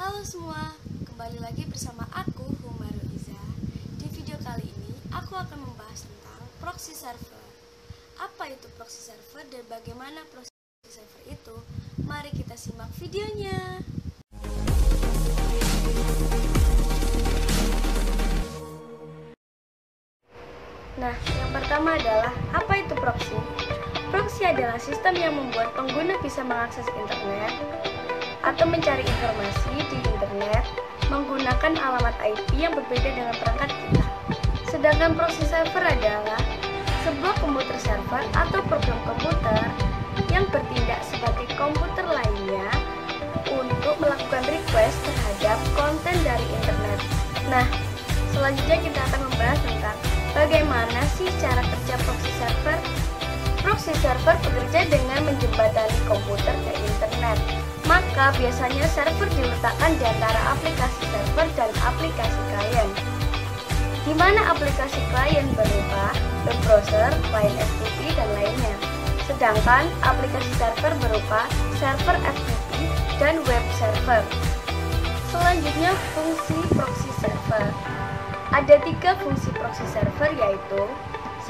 Halo semua, kembali lagi bersama aku, Humaru Iza. Di video kali ini, aku akan membahas tentang proxy server. Apa itu proxy server dan bagaimana proxy server itu? Mari kita simak videonya. Nah, yang pertama adalah, apa itu proxy? Proxy adalah sistem yang membuat pengguna bisa mengakses internet atau mencari informasi di internet menggunakan alamat IP yang berbeda dengan perangkat kita. Sedangkan proxy server adalah sebuah komputer server atau program komputer yang bertindak sebagai komputer lainnya untuk melakukan request terhadap konten dari internet. Nah, selanjutnya kita akan membahas tentang bagaimana sih cara kerja proxy server. Proxy server bekerja dengan menjembatani komputer ke internet. Maka biasanya server diletakkan di antara aplikasi server dan aplikasi klien. Di mana aplikasi klien berupa web browser, klien FTP, dan lainnya. Sedangkan aplikasi server berupa server FTP dan web server. Selanjutnya fungsi proxy server. Ada 3 fungsi proxy server, yaitu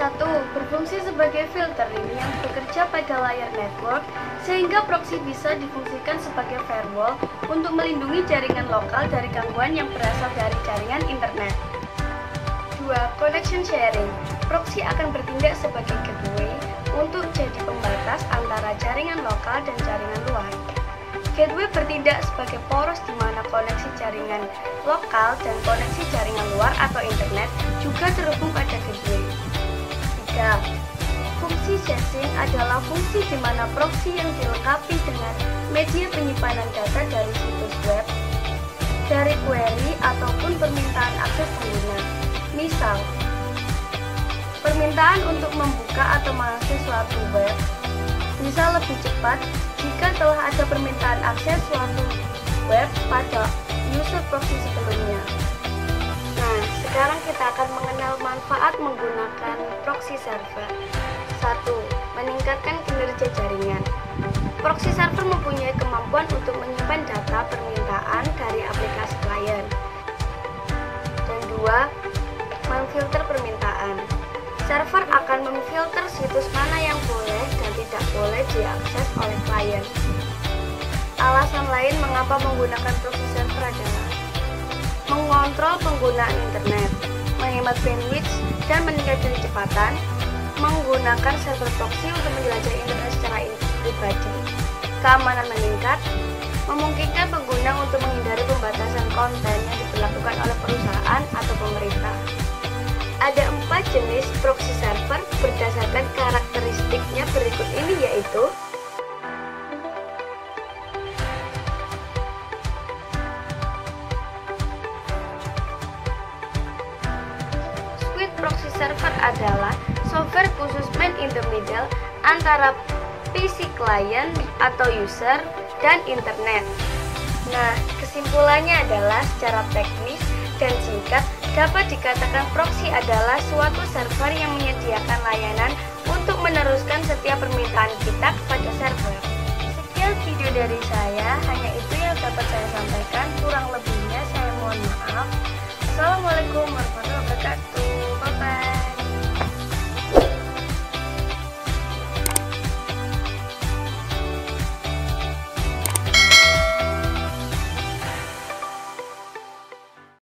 1. Berfungsi sebagai filtering yang bekerja pada layar network sehingga proxy bisa difungsikan sebagai firewall untuk melindungi jaringan lokal dari gangguan yang berasal dari jaringan internet. 2. Connection sharing. Proxy akan bertindak sebagai gateway untuk jadi pembatas antara jaringan lokal dan jaringan luar. Gateway bertindak sebagai poros di mana koneksi jaringan lokal dan koneksi jaringan luar atau internet juga terhubung pada gateway. 3. Fungsi caching adalah fungsi di mana proxy yang dilengkapi dengan media penyimpanan data dari situs web, dari query ataupun permintaan akses pengguna. Misal, permintaan untuk membuka atau mengakses suatu web bisa lebih cepat jika telah ada permintaan akses suatu web pada user proxy sebelumnya. Nah, sekarang kita akan mengenal manfaat menggunakan proxy server. 1. Meningkatkan kinerja jaringan. Proxy server mempunyai kemampuan untuk menyimpan data permintaan dari aplikasi klien. Dan 2. Memfilter permintaan. Server akan memfilter situs mana yang boleh dan tidak boleh diakses oleh klien. Alasan lain mengapa menggunakan proxy server adalah mengontrol penggunaan internet, menghemat bandwidth dan meningkatkan kecepatan, menggunakan server proxy untuk menjelajah internet secara pribadi, keamanan meningkat, memungkinkan pengguna untuk menghindari pembatasan konten yang diberlakukan oleh perusahaan atau pemerintah. Ada 4 jenis proxy server berdasarkan karakteristiknya berikut ini, yaitu proxy server adalah software khusus man in the middle antara PC client atau user dan internet. Nah, kesimpulannya adalah secara teknis dan singkat dapat dikatakan proxy adalah suatu server yang menyediakan layanan untuk meneruskan setiap permintaan kita kepada server. Sekian video dari saya, hanya itu yang dapat saya